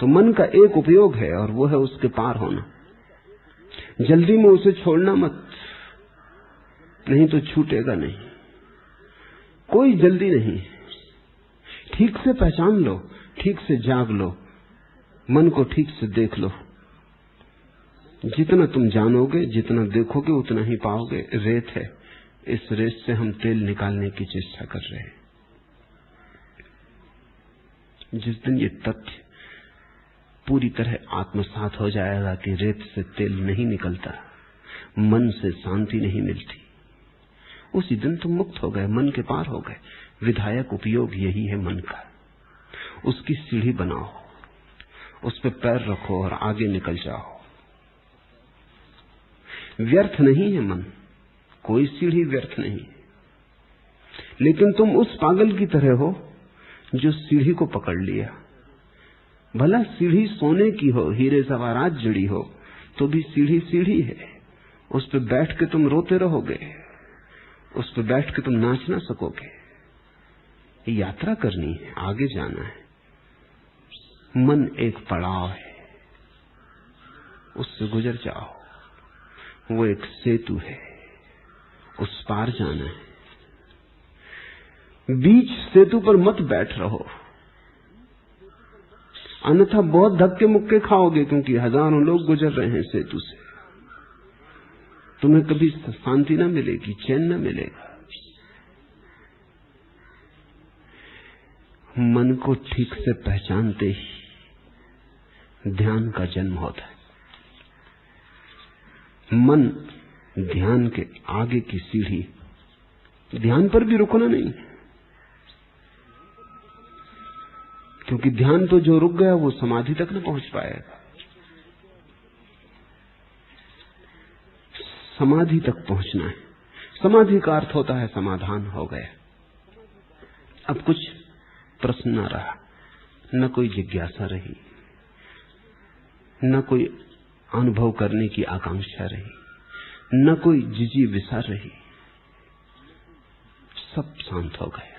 तो मन का एक उपयोग है और वो है उसके पार होना। जल्दी में उसे छोड़ना मत, नहीं तो छूटेगा नहीं। कोई जल्दी नहीं, ठीक से पहचान लो, ठीक से जाग लो, मन को ठीक से देख लो। जितना तुम जानोगे, जितना देखोगे, उतना ही पाओगे। रेत है, इस रेत से हम तेल निकालने की चेष्टा कर रहे हैं। जिस दिन ये तथ्य पूरी तरह आत्मसात हो जाएगा कि रेत से तेल नहीं निकलता, मन से शांति नहीं मिलती, उसी दिन तुम मुक्त हो गए, मन के पार हो गए। विधायक उपयोग यही है मन का। उसकी सीढ़ी बनाओ, उस पर पैर रखो और आगे निकल जाओ। व्यर्थ नहीं है मन, कोई सीढ़ी व्यर्थ नहीं। लेकिन तुम उस पागल की तरह हो जो सीढ़ी को पकड़ लिया। भला सीढ़ी सोने की हो, हीरे जवाहरात जड़ी हो, तो भी सीढ़ी सीढ़ी है। उस पर बैठ के तुम रोते रहोगे, उस पर बैठ के तुम नाच ना सकोगे। यात्रा करनी है, आगे जाना है। मन एक पड़ाव है, उससे गुजर जाओ। वो एक सेतु है, उस पार जाना है। बीच सेतु पर मत बैठ रहो, अन्यथा बहुत धक्के मुक्के खाओगे, क्योंकि हजारों लोग गुजर रहे हैं सेतु से। तुम्हें कभी शांति ना मिलेगी, चैन ना मिलेगा। मन को ठीक से पहचानते ही ध्यान का जन्म होता है। मन ध्यान के आगे की सीढ़ी। ध्यान पर भी रुकना नहीं, क्योंकि ध्यान तो जो रुक गया वो समाधि तक न पहुंच पाएगा। समाधि तक पहुंचना है। समाधि का अर्थ होता है समाधान हो गया। अब कुछ प्रश्न न रहा, न कोई जिज्ञासा रही, न कोई अनुभव करने की आकांक्षा रही, न कोई जिजीविषा रही। सब शांत हो गया।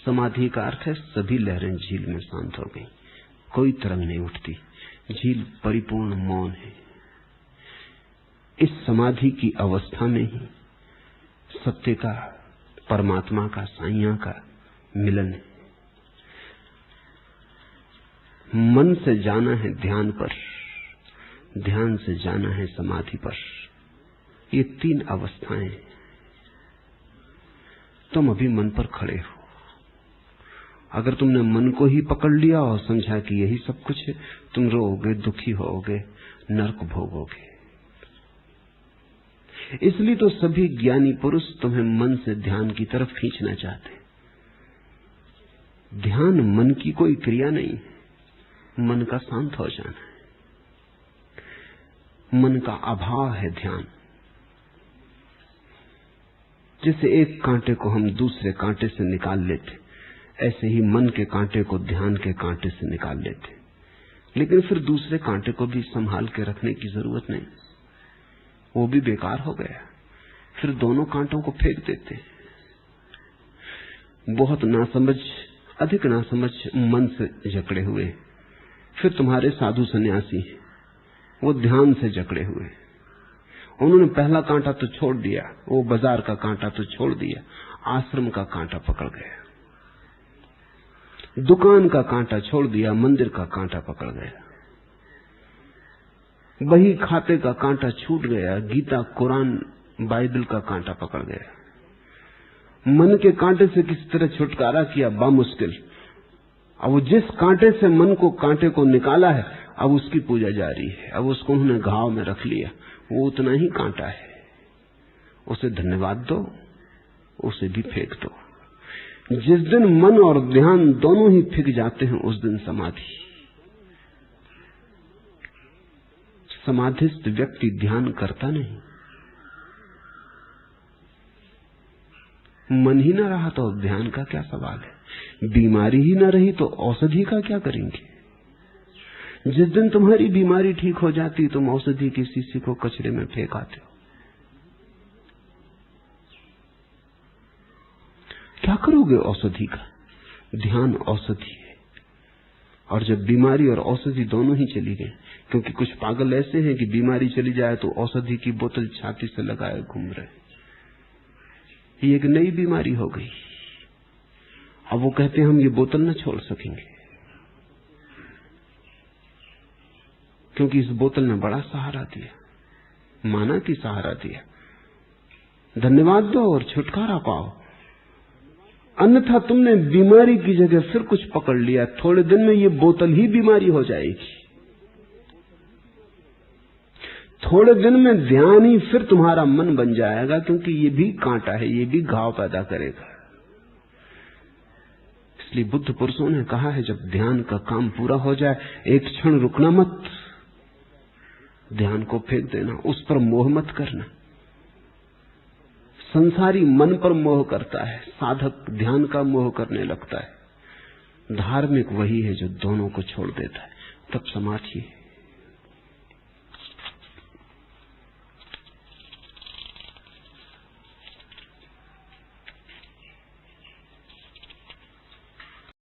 समाधि का अर्थ है सभी लहरें झील में शांत हो गई, कोई तरंग नहीं उठती, झील परिपूर्ण मौन है। इस समाधि की अवस्था में ही सत्य का, परमात्मा का, साईं का मिलन है। मन से जाना है ध्यान पर, ध्यान से जाना है समाधि पर। ये तीन अवस्थाएं। तुम अभी मन पर खड़े हो। अगर तुमने मन को ही पकड़ लिया और समझा कि यही सब कुछ है, तुम रोओगे, दुखी होगे, नरक भोगोगे। इसलिए तो सभी ज्ञानी पुरुष तुम्हें मन से ध्यान की तरफ खींचना चाहते। ध्यान मन की कोई क्रिया नहीं, मन का शांत हो जाना है। मन का अभाव है ध्यान। जैसे एक कांटे को हम दूसरे कांटे से निकाल लेते, ऐसे ही मन के कांटे को ध्यान के कांटे से निकाल लेते। लेकिन फिर दूसरे कांटे को भी संभाल के रखने की जरूरत नहीं, वो भी बेकार हो गया। फिर दोनों कांटों को फेंक देते। बहुत नासमझ, अधिक नासमझ मन से जकड़े हुए। फिर तुम्हारे साधु सन्यासी, वो ध्यान से जकड़े हुए। उन्होंने पहला कांटा तो छोड़ दिया, वो बाजार का कांटा तो छोड़ दिया, आश्रम का कांटा पकड़ गया। दुकान का कांटा छोड़ दिया, मंदिर का कांटा पकड़ गया। बही खाते का कांटा छूट गया, गीता, कुरान, बाइबल का कांटा पकड़ गया। मन के कांटे से किस तरह छुटकारा किया, बामुश्किल। अब वो जिस कांटे से मन को, कांटे को निकाला है, अब उसकी पूजा जारी है। अब उसको उन्होंने घाव में रख लिया, वो उतना ही कांटा है। उसे धन्यवाद दो, उसे भी फेंक दो। जिस दिन मन और ध्यान दोनों ही फिक जाते हैं, उस दिन समाधि। समाधिस्थ व्यक्ति ध्यान करता नहीं। मन ही ना रहा तो ध्यान का क्या सवाल है। बीमारी ही ना रही तो औषधि का क्या करेंगे। जिस दिन तुम्हारी बीमारी ठीक हो जाती, तुम औषधि की शीशी को कचरे में फेंक आते हो। क्या करोगे औषधि का। ध्यान औषधि है। और जब बीमारी और औषधि दोनों ही चली गई, क्योंकि कुछ पागल ऐसे हैं कि बीमारी चली जाए तो औषधि की बोतल छाती से लगाए घूम रहे, ये एक नई बीमारी हो गई। अब वो कहते हैं हम ये बोतल न छोड़ सकेंगे, क्योंकि इस बोतल ने बड़ा सहारा दिया, माना कि सहारा दिया, धन्यवाद दो और छुटकारा पाओ। अन्यथा तुमने बीमारी की जगह फिर कुछ पकड़ लिया, थोड़े दिन में ये बोतल ही बीमारी हो जाएगी। थोड़े दिन में ध्यान ही फिर तुम्हारा मन बन जाएगा, क्योंकि ये भी कांटा है, ये भी घाव पैदा करेगा। इसलिए बुद्ध पुरुषों ने कहा है, जब ध्यान का काम पूरा हो जाए एक क्षण रुकना मत, ध्यान को फेंक देना, उस पर मोह मत करना। संसारी मन पर मोह करता है, साधक ध्यान का मोह करने लगता है। धार्मिक वही है जो दोनों को छोड़ देता है, तब समाधि है।